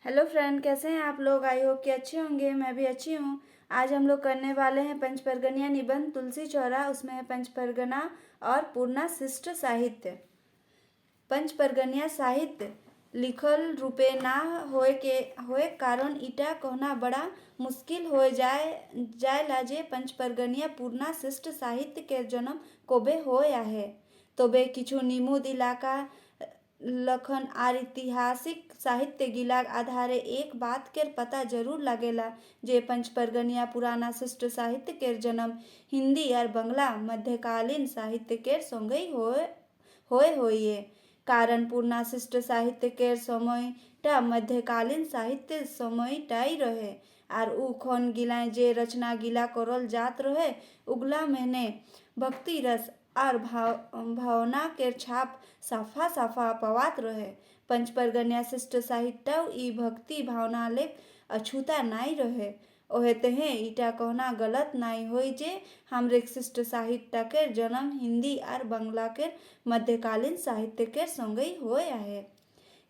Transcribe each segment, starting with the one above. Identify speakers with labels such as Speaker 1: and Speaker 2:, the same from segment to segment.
Speaker 1: Hello friend, कैसे हैं आप लोग। आई होप कि अच्छे होंगे। मैं भी अच्छी हूँ। आज हम लोग करने वाले हैं पंचपरगनिया निबंध तुलसी चौरा। उसमें है पंचपरगना और पूर्णा शिष्ट साहित्य। पंचपरगनिया साहित्य लिखल रूपे ना होए कारण इटा कहना बड़ा मुश्किल हो जायला जे पंचपरगनिया पूर्णा शिष्ट साहित्य के जन्म कोबे होया है। तबे किछु निमुद इलाका लखन आर ऐतिहासिक साहित्य गिलाक आधारे एक बात केर पता जरूर लागेला जे पंचपरगनिया पुराना शिष्ट साहित्य केर जन्म हिंदी और बंगला मध्यकालीन साहित्य केर संगई होइए। कारण पूर्णा शिष्ट साहित्य केर समयटा मध्यकालीन साहित्य समयटाई रहे आर उ खन गिलाय जे रचना गिला करल जात रहे उगला मैंने भक्ति रस आर भावना केर छाप साफा साफा पवात रहे। पंचपरगनिया शिष्ट साहित्य ई भक्ति भावना ले अछूता नाई रहे। ओहे तहे ईटा कहना गलत नाई होई जे हमरे शिष्ट साहित्य के जन्म हिंदी और बंगला के मध्यकालीन साहित्य के संगई होय आहे।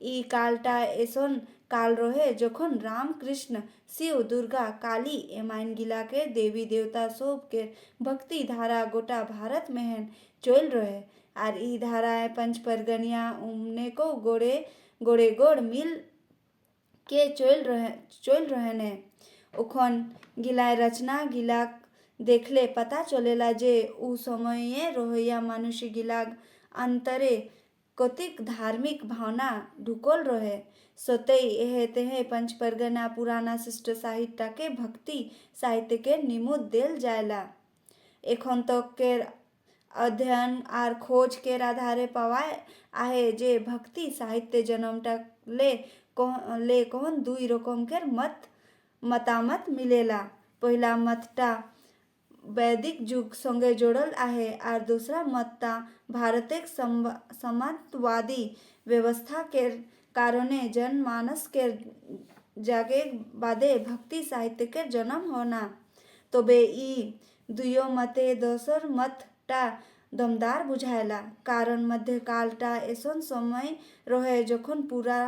Speaker 1: ई कालटा ऐसन काल रहे जखन राम कृष्ण शिव दुर्गा काली एमाइन गिला के देवी देवता सब के भक्ति धारा गोटा भारत में चल रहे आर ई धाराएं पंचपरगनिया उमने को गोड़े गोड़ मिल के चल रहे ने उखन गिलाय रचना गिला देखले पता चलेला जे उ समय रोहिया मनुष्य गिलाग अंतरे कतिक धार्मिक भावना ढुकल रहे। सतई एहे तेहे पंचपरगना पुराना शिष्ट साहित्य के भक्ति साहित्य के निमुद देल जायला। एखन तक के अध्ययन आर खोज के आधारे पवाए आहे जे भक्ति साहित्य जन्मटा ले कहन दुई रकम के मतामत मिलेला। पहला मतटा वैदिक युग संगे जोड़ल आहे आर दूसरा मतटा भारतेर समाजवादी व्यवस्था के कारणे जनमानस के जागे बादे भक्ति साहित्य के जन्म होना। तबे ई दुयो मते दोसर मतटा दमदार बुझायला। कारण मध्यकालटा ऐसन समय रहे जखन पूरा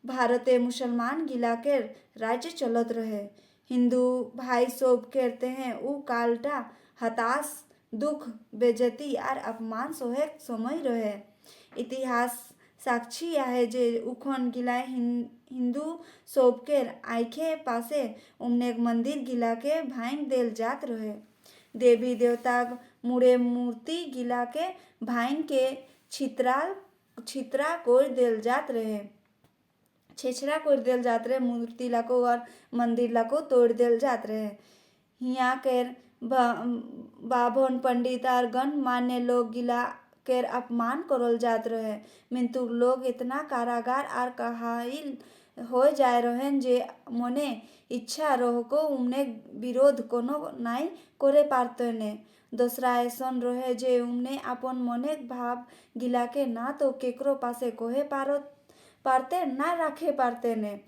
Speaker 1: भारते मुसलमान गिला के राज्य चलत रहे। हिंदू भाई सब कहते हैं उ कालटा हताश दुख बेजती आर अपमान सोहे समय रहे। इतिहास साक्षी आहे जे उखन गिलाय हिंदू सब के आँखे पासे उमने मंदिर गिला के भांग देल जात रहे। देवी देवता मुड़े मूर्ति गिला के भांग के छित्रा कोर देल जात रहे। छेछरा कोर देल जात रहे मूर्ति लाको और मंदिर लाको तोड़ देल जात रहे। हिया केर बाभन पंडित आर गण मान्य लोग गिला केर अपमान करल जात रहे। मिंतु लोग इतना कारागार आर कहाइल हो जाए रहें जे मने इच्छा रहो उमने विरोध कोनो नाई करे पारते ने। दूसरा ऐसन रहे जे उमने अपन मने भाव गिला के ना तो केकरो पासे कोहे पारते ना रखे पारते ने।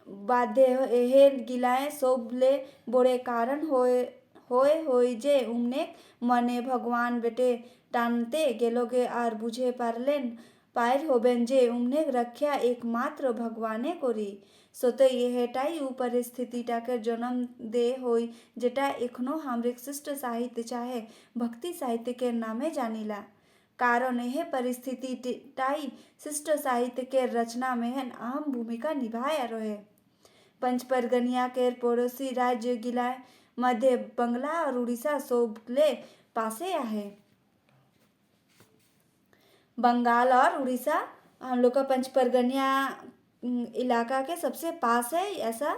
Speaker 1: बाध्य एहे गिलाए सबले बड़े कारण होय जे उमने मने भगवान बेटे टानते गेलोगे आर बुझे पायर होबेन जे उमने रक्षा एकमात्र भगवाने करी। सोते यहटाई उ परिस्थितिटा के जन्म दे होई जेटा एखनो हमरे शिष्ट साहित्य चाहे भक्ति साहित्य के नामे जानिला। कारण यह परिस्थिति टाई शिष्ट साहित्य के रचना में अहम भूमिका निभाया रहे। पंचपरगनिया के पड़ोसी राज्य गिलाय मध्य बंगला और उड़ीसा सबले पासे आहे। बंगाल और उड़ीसा हम लोग का पंचपरगनिया इलाका के सबसे पास है, ऐसा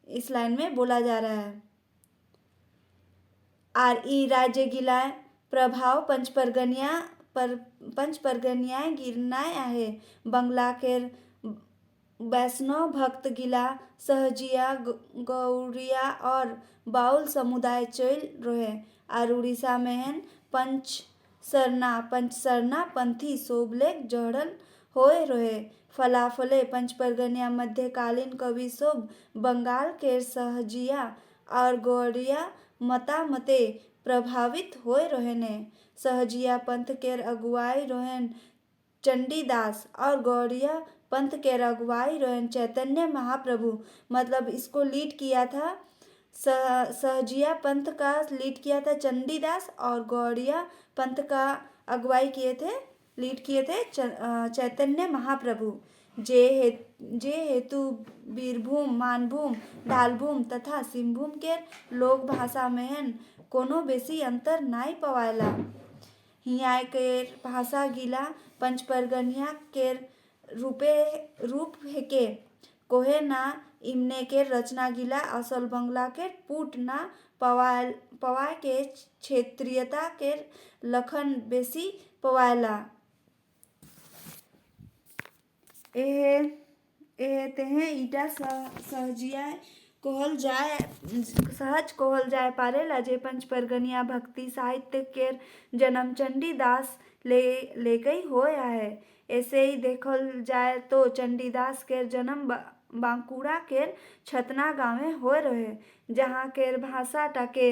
Speaker 1: इस लाइन में बोला जा रहा है। आर ई राज्य गिलाय प्रभाव पंचपरगनिया गिरनाय आहे। बंगला के वैष्णव भक्त गिला सहजिया गौड़िया और बाउल समुदाय चल रहे आर उड़ीसा में पंचसरना पंथी सोबले जड़ल होए रहे। फलाफले पंचपरगनिया मध्यकालीन कवि सब बंगाल के सहजिया और गौड़िया मते प्रभावित होए रहे ने। सहजिया पंथ केर अगुवाई रहेन चंडीदास और गौड़िया पंथ के अगुवाई रोहन चैतन्य महाप्रभु, मतलब इसको लीड किया था। सहजिया पंथ का लीड किया था चंडीदास, और गौड़िया पंथ का अगुवाई लीड किए थे चैतन्य महाप्रभु। जे हेतु बीरभूम, मानभूम, ढालभूम तथा सिंहभूम के लोक भाषा में कोनो बेसी अंतर नाई पवायला। हियाय के भाषा गिला पंचपरगनिया के रूप हेके कोहे ना इमने के रचना गिला असल बंगला के पुट ना पवाय के क्षेत्रीयता के लखन बेसी पवायला। तेहे ईटा सहजिया सहज कहल जाए पारेला, जे पंचपरगनिया भक्ति साहित्य केर जन्म चंडीदास लेकई होया है। ऐसे ही देखल जाए तो चंडीदास केर जन्म बांकुड़ा केर छतना गाँव में होए रहे, जहाँ केर भाषा टाके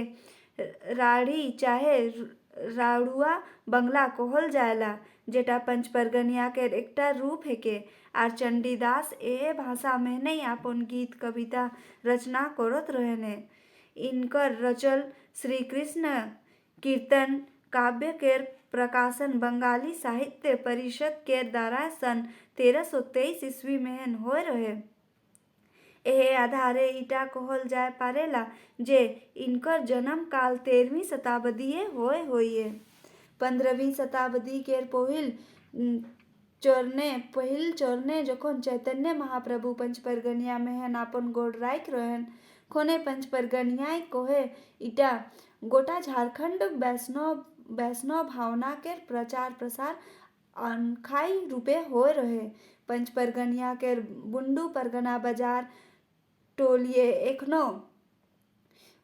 Speaker 1: राढ़ी चाहे राड़ुआ बंगला कहल जाएला, जेटा पंचपरगनिया केर एकटा रूप हेके। आर चंडीदास ए भाषा में नहीं अपन गीत कविता रचना करत रहेने। इनकर रचल श्री कृष्ण कीर्तन काव्य केर प्रकाशन बंगाली साहित्य परिषद केर द्वारा सन 1323 ईस्वी में होए रहे। एहे आधारे ईटा कहल जाए पारेला जे इनकर जन्म काल 13वीं शताब्दीए होइए। 15वीं शताब्दी केर पहिल चरणे जखन चैतन्य महाप्रभु पंचपरगनिया में आपन गोड़ राख रहन, खोने पंचपरगनिया कोहे ईटा गोटा झारखंड वैष्णव भावना केर प्रचार प्रसार अनखाई रूपे होए रहे। पंचपरगनिया केर बुंडू परगना बाजार टोलिए एखनो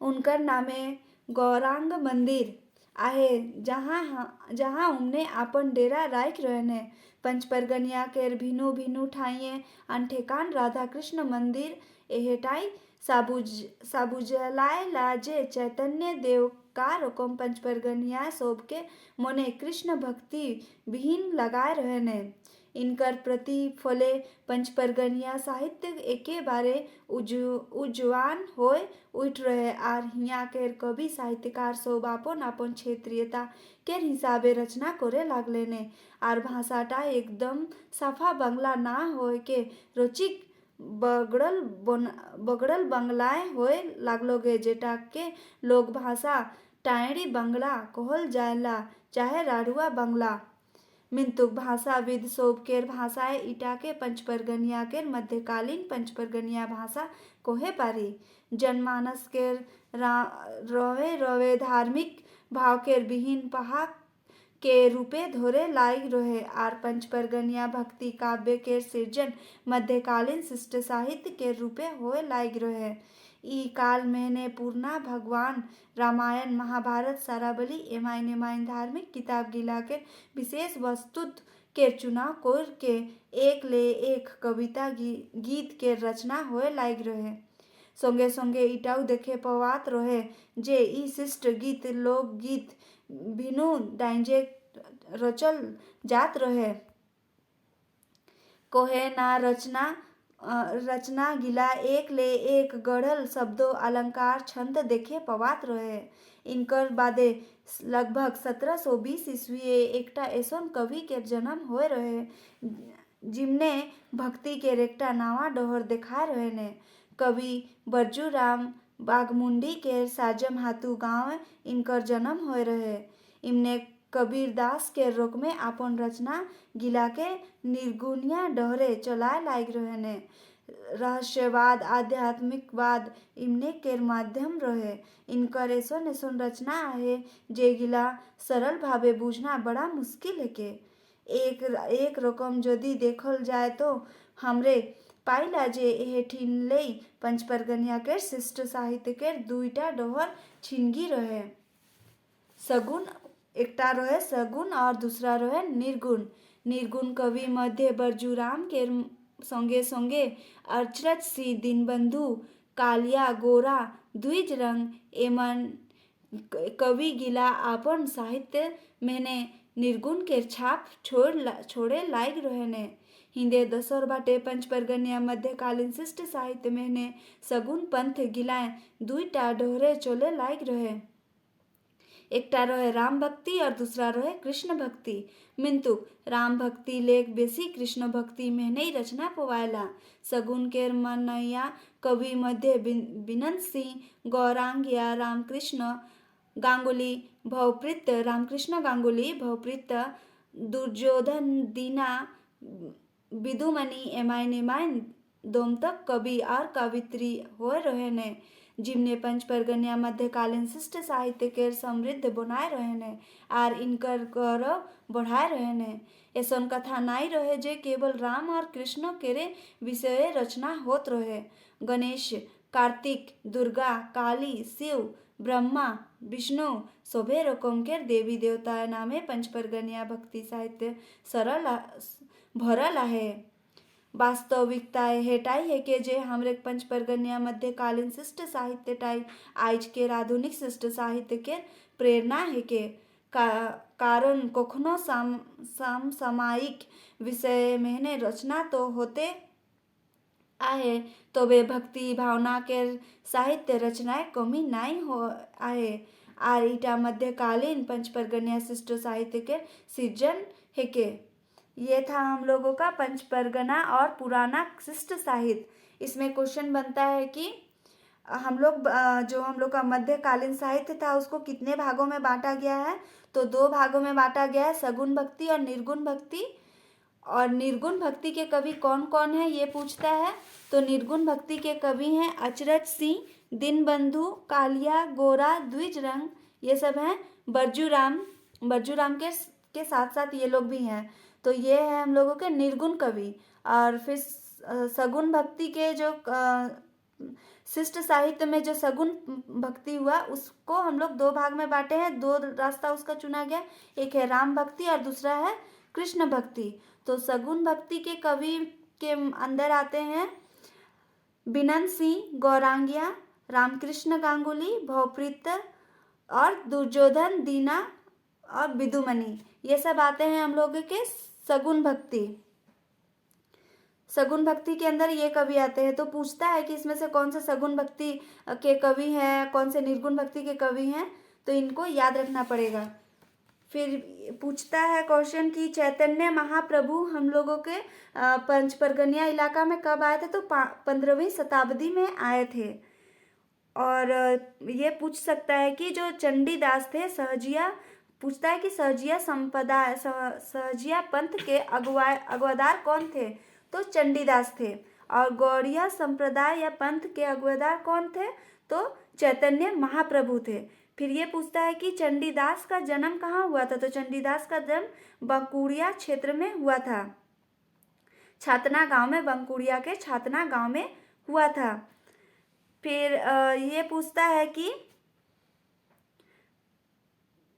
Speaker 1: उनकर नामे गौरांग मंदिर आहे, जहाँ उमने आपन डेरा राख रहने। पंचपरगनिया केर भिनु ठाइए अनठेकान राधा कृष्ण मंदिर एहेटाई साबुजलाय लाजे चैतन्य देव का रकम पंचपरगनिया सोब के मने कृष्ण भक्ति विहीन लगाए रहने। इनकर प्रतिफले पंचपरगनिया साहित्य एके बारे उजवान होए उठ रहे, आर हिया केर कवि साहित्यकार सब आपन क्षेत्रीयता केर हिसाबे रचना करे लागलेने। आर भाषाटा एकदम साफा बंगला ना होए के रुचिक बगड़ल बंगलाए होए लागलोगे, जेटा के लोक भाषा टायड़ी बंगला कहल जाएला चाहे राड़ुआ बंगला। मिंतुक भाषाविद सोब केर भाषाए ईटा के पंचपरगनिया केर मध्यकालीन पंचपरगनिया भाषा कोहे पारी। जनमानस केर रवे धार्मिक भाव केर विहीन पहा के रूपे धोरे लाग रहे, आर पंचपरगनिया भक्ति काव्य केर सृजन मध्यकालीन शिष्ट साहित्य केर रूपे होए लाग रहे। ई काल में पूर्णा भगवान रामायण महाभारत सारावली एमाइन धार्मिक किताब गिला के विशेष वस्तु केर चुनाव कर के एक ले एक कविता गीत के रचना होए लाग रहे। संगे संगे ईटाऊ देखे पवात रहे जे ई शिष्ट गीत लोक गीत बिनु डांजे रचल जात रहे। कोहे ना रचना गिला एक ले एक गढ़ल शब्दों अलंकार छंद देखे पवात रहे। इनकर बादे लगभग 1720 ईस्वी एकटा ऐसन कवि के जन्म होए रहे, जिमने भक्ति के एकटा नावा डोहर देखा रहे ने। कवि बरजूराम बाघमुंडी के साजम हाथू गांव इनकर जन्म होए रहे। इमने कबीरदास के रोक में आपन रचना गिला के निर्गुणिया डहरे चलाए लाग रहने। रहस्यवाद आध्यात्मिकवाद इमने केर माध्यम रहे। इनकर ऐसन रचना आहे जे गिला सरल भावे बुझना बड़ा मुश्किल है के। एक रकम यदि देखल जाए तो हमरे पाइला जे एहे ठीन लेई पंचपरगनिया केर शिष्ट साहित्य केर दुईटा डोहर छिनगी रहे। सगुण एकटा रहे सगुण और दूसरा रहे निर्गुण। निर्गुण कवि मध्य बरजूराम के संगे संगे अचरज सी दीनबंधु कालिया गोरा द्विज रंग एमन कवि गिला आपन साहित्य मैंने निर्गुण के छाप छोड़े लायक रहे ने। हिंदे दसोर बाटे पंचपरगनिया मध्यकालीन शिष्ट साहित्य में ने सगुन पंथ गिलाए दुईटा डोहरे चोले लायक रहे। एकटा रहे राम भक्ति और दूसरा रहे कृष्ण भक्ति। मिंतु राम भक्ति लेख बेसी कृष्ण भक्ति में नहीं रचना पवायला। सगुन केर मनैया कवि मध्य बिनंद सिंह गौरांग या रामकृष्ण गांगुली भवप्रीत रामकृष्ण गांगुली भवप्रीत दुर्योधन दीना विदुमणि एमाय नेमाय दोमतक कवि और कवित्री हो रहे ने जिमने पंचपरगनिया मध्यकालीन शिष्ट साहित्य के समृद्ध बनाए रहे ने आर इनकर गौरव बढ़ाए रहे ने। ऐसन कथा नाई रहे जे केवल राम और कृष्ण केरे विषय रचना होत रहे। गणेश कार्तिक दुर्गा काली शिव ब्रह्मा विष्णु सभे रकम के देवी देवता नामे पंचपरगनिया भक्ति साहित्य सरल भरल है। वास्तविकता हेटाई है कि जे हमरे पंचपरगनिया मध्यकालीन शिष्ट साहित्य टाई आज के आधुनिक शिष्ट साहित्य के प्रेरणा है के कारण कखनो समसामयिक विषय में रचना तो होते आहे तो वे भक्ति भावना के साहित्य रचनाएं कमी नहीं हो आहे आर ईटा मध्यकालीन पंचपरगनिया शिष्ट साहित्य के सृजन है के। ये था हम लोगों का पंचपरगना और पुराना शिष्ट साहित्य। इसमें क्वेश्चन बनता है कि हम लोग जो हम लोग का मध्यकालीन साहित्य था उसको कितने भागों में बांटा गया है, तो 2 भागों में बांटा गया है, सगुण भक्ति और निर्गुण भक्ति। और निर्गुण भक्ति के कवि कौन कौन है ये पूछता है, तो निर्गुण भक्ति के कवि हैं अचरज सिंह, दीनबंधु, कालिया, गोरा, द्विजरंग, ये सब हैं। बरजूराम के साथ साथ ये लोग भी हैं। तो ये है हम लोगों के निर्गुण कवि। और फिर सगुण भक्ति के जो शिष्ट साहित्य में जो सगुण भक्ति हुआ उसको हम लोग 2 भाग में बांटे हैं, 2 रास्ता उसका चुना गया, एक है राम भक्ति और दूसरा है कृष्ण भक्ति। तो सगुण भक्ति के कवि के अंदर आते हैं बिनंद सिंह गौरांगिया, रामकृष्ण गांगुली भवप्रीत और दुर्योधन दीना और विदुमणि, ये सब आते हैं हम लोग के सगुण भक्ति। सगुण भक्ति के अंदर ये कवि आते हैं। तो पूछता है कि इसमें से कौन से सगुण भक्ति के कवि हैं, कौन से निर्गुण भक्ति के कवि हैं, तो इनको याद रखना पड़ेगा। फिर पूछता है क्वेश्चन कि चैतन्य महाप्रभु हम लोगों के पंचपरगनिया इलाका में कब आए थे, तो 15वीं शताब्दी में आए थे। और ये पूछ सकता है कि जो चंडीदास थे सहजिया, पूछता है कि सहजिया संप्रदाय सहजिया पंथ के अगुवादार कौन थे, तो चंडीदास थे। और गौड़िया संप्रदाय या पंथ के अगुवादार कौन थे, तो चैतन्य महाप्रभु थे। फिर ये पूछता है कि चंडीदास का जन्म कहाँ हुआ था, तो चंडीदास का जन्म बंकुड़िया क्षेत्र में हुआ था, छातना गांव में, बंकुड़िया के छातना गांव में हुआ था। फिर ये पूछता है कि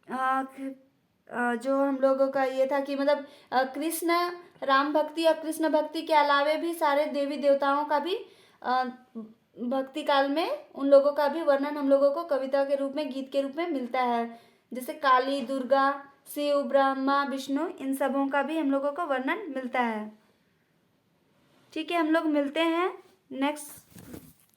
Speaker 1: जो हम लोगों का ये था कि मतलब कृष्ण राम भक्ति और कृष्ण भक्ति के अलावे भी सारे देवी देवताओं का भी भक्ति काल में उन लोगों का भी वर्णन हम लोगों को कविता के रूप में, गीत के रूप में मिलता है। जैसे काली, दुर्गा, शिव, ब्रह्मा, विष्णु, इन सबों का भी हम लोगों को वर्णन मिलता है। ठीक है, हम लोग मिलते हैं नेक्स्ट